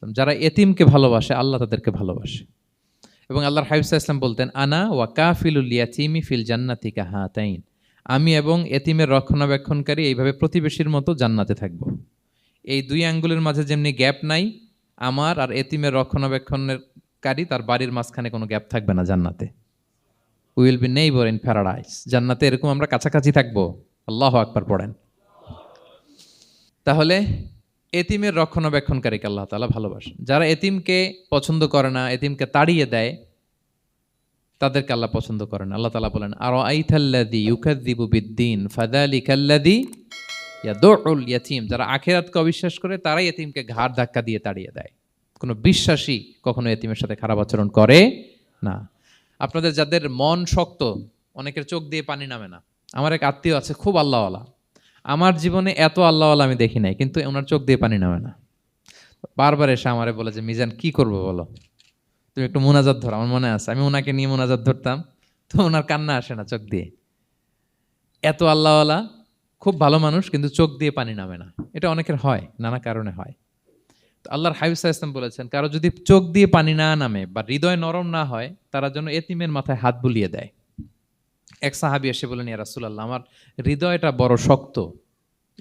যারা এতিমকে ভালোবাসে আল্লাহ তাদেরকে ভালোবাসে। এবং আল্লাহর হাবিব সাল্লাল্লাহু আলাইহি ওয়াসাল্লাম বলতেন, আনা ওয়া কাফিলুল ইয়াতীমি ফিল জান্নাতি কাহাতাইন। আমি এবং এতিমের রক্ষণাবেক্ষণকারী এইভাবে প্রতিবেশীর মতো জান্নাতে থাকব। এই দুই আঙ্গুলের মাঝে যেমনি গ্যাপ নাই, আমার আর এতিমের রক্ষণাবেক্ষণের কারী তার বাড়ির মাঝখানে কোনো গ্যাপ থাকবে না জান্নাতে। We will be neighbour in paradise. জান্নাতে এরকম আমরা কাছাকাছি থাকবো। আল্লাহু আকবার পড়েন। তাহলে এতিমের রক্ষণাবেক্ষণকারীকে আল্লাহ তাআলা ভালোবাসেন। যারা এতিমকে পছন্দ করে না, এতিমকে তাড়িয়ে দেয়, তাদেরকে আল্লাহ পছন্দ করেন। আল্লাহ তাআলা বলেন, আরাআইতাল্লাযী ইউকাযযিবু বিদ্দীন ফাযালিকাল্লাযী ইয়াদুউল ইয়াতীম। যারা আখিরাতকে অবিশ্বাস করে তারাই এতিমকে ঘাড় ধাক্কা দিয়ে তাড়িয়ে দেয়। কোনো বিশ্বাসী কখনো এতিমের সাথে খারাপ আচরণ করে না। আপনাদের যাদের মন শক্ত, অনেকের চোখ দিয়ে পানি নামে না। আমার এক আত্মীয় আছে, খুব আল্লাহওয়ালা। আমার জীবনে এত আল্লাহওয়ালা আমি দেখি নাই, কিন্তু ওনার চোখ দিয়ে পানি নামে না। বারবার এসে আমারে বলে যে, মিজান কি করবো বলো, তুমি একটু মোনাজাত ধরো। আমার মনে আছে আমি ওনাকে নিয়ে মোনাজাত ধরতাম, তো ওনার কান্না আসে না চোখ দিয়ে। এত আল্লাহওয়ালা, খুব ভালো মানুষ, কিন্তু চোখ দিয়ে পানি নামে না। এটা অনেকের হয়, নানা কারণে হয়। তো আল্লাহর হাবিব সাল্লাল্লাহু আলাইহি ওয়াসাল্লাম বলেছেন, কারো যদি চোখ দিয়ে পানি না নামে বা হৃদয় নরম না হয়, তারা যেন এতিমের মাথায় হাত বুলিয়ে দেয়। এক সাহাবী এসে বললেন, ইয়া রাসূলুল্লাহ, আমার হৃদয়টা বড় শক্ত,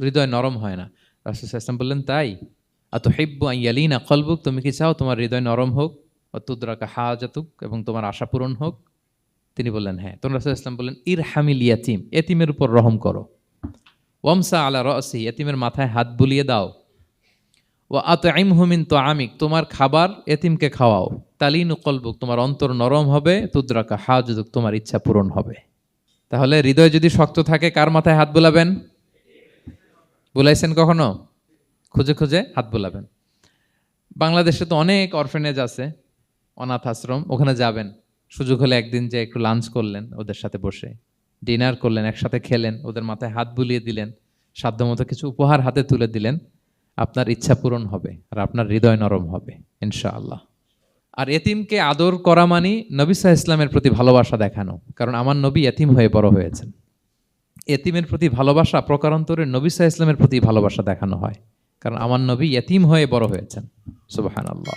হৃদয় নরম হয় না। রাসূল সাল্লাল্লাহু আলাইহি ওয়াসাল্লাম বললেন, তাই? আতুহিব্বু আন ইয়ালিনা কলবুক, তুমি কি চাও তোমার হৃদয় নরম হোক, ওয়া তুদরাকা হাজাতুক, এবং তোমার আশা পূরণ হোক? তিনি বললেন, হ্যাঁ। তখন রাসূল সাল্লাল্লাহু আলাইহি ওয়াসাল্লাম বললেন, ইরহামিল ইয়াতীম, এতিমের উপর রহম করো। ওয়ামসা আলা রাসি, এতিমের মাথায় হাত বুলিয়ে দাও। ওয়া আতইমহু মিন তুআমিক, তোমার খাবার এতিমকে খাওয়াও। তালিনু কলবুক, তোমার অন্তর নরম হবে। তুদরাকা হাজাতুক, তোমার ইচ্ছা পূরণ হবে। তাহলে হৃদয় যদি শক্ত থাকে, কার মাথায় হাত বুলাবেন? বুলাইছেন কখনো? খুঁজে খুঁজে হাত বুলাবেন। বাংলাদেশে তো অনেক অরফেনেজ আছে, অনাথ আশ্রম, ওখানে যাবেন। সুযোগ হলে একদিন যে একটু লাঞ্চ করলেন ওদের সাথে বসে, ডিনার করলেন, একসাথে খেলেন, ওদের মাথায় হাত বুলিয়ে দিলেন, সাধ্যমতো কিছু উপহার হাতে তুলে দিলেন, আপনার ইচ্ছা পূরণ হবে আর আপনার হৃদয় নরম হবে ইনশাআল্লাহ। আর এতিমকে আদর করা মানি নবী সাল্লাল্লাহু আলাইহি ওয়াসাল্লামের প্রতি ভালোবাসা দেখানো। কারণ আমার নবী এতিম হয়ে বড় হয়েছেন। এতিমের প্রতি ভালোবাসা প্রকারান্তরে নবী সাল্লাল্লাহু আলাইহি ওয়াসাল্লামের প্রতি ভালোবাসা দেখানো হয়। কারণ আমার নবী এতিম হয়ে বড় হয়েছেন। সুবহানাল্লাহ।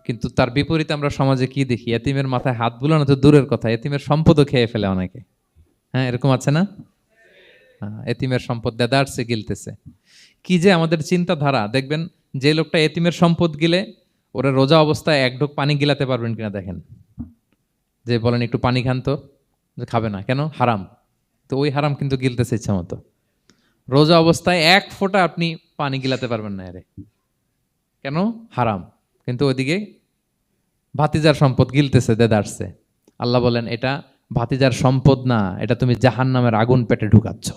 কিন্তু তার বিপরীতে আমরা সমাজে কি দেখি? এতিমের মাথায় হাত বুলানো তো দূরের কথা, এতিমের সম্পদও খেয়ে ফেলে অনেকে। হ্যাঁ, এরকম আছে না? এতিমের সম্পদ দেদারসে গিলতেছে। কি যে আমাদের চিন্তাধারা! দেখবেন যে লোকটা এতিমের সম্পদ গিলে, ওরা রোজা অবস্থায় এক ঢোক পানি গিলাতে পারবেন কিনা দেখেন। যে বলেন একটু পানি খান তো, যে খাবে না কেন? হারাম। তো ওই হারাম কিন্তু গিলতেছে ইচ্ছা মতো। রোজা অবস্থায় এক ফোঁটা আপনি পানি গিলাতে পারবেন না এরে, কেন? হারাম। কিন্তু ওইদিকে ভাতিজার সম্পদ গিলতেছে দেদারসে। আল্লাহ বলেন, এটা ভাতিজার সম্পদ না, এটা তুমি জাহান্নামের আগুন পেটে ঢুকাচ্ছ।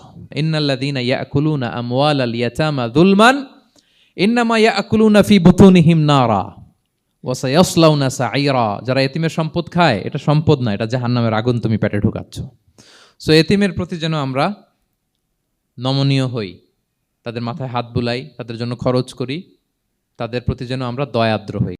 ইন্নাল্লাযীনা ইয়াকুলুনা আমওয়ালাল ইয়াতামা যুলমান ইন্নামা ইয়াকুলুনা ফি বুতুনিহিম নারা ওয়া সায়াসলাউনা সাঈরা। যারা এতিমের সম্পদ খায়, এটা সম্পদ না, এটা জাহান্নামের আগুন তুমি পেটে ঢুকাচ্ছ। সো এতিমের প্রতি যেন আমরা নমনীয় হই, তাদের মাথায় হাত বুলাই, তাদের জন্য খরচ করি, তাদের প্রতি যেন আমরা দয়াদ্র হই।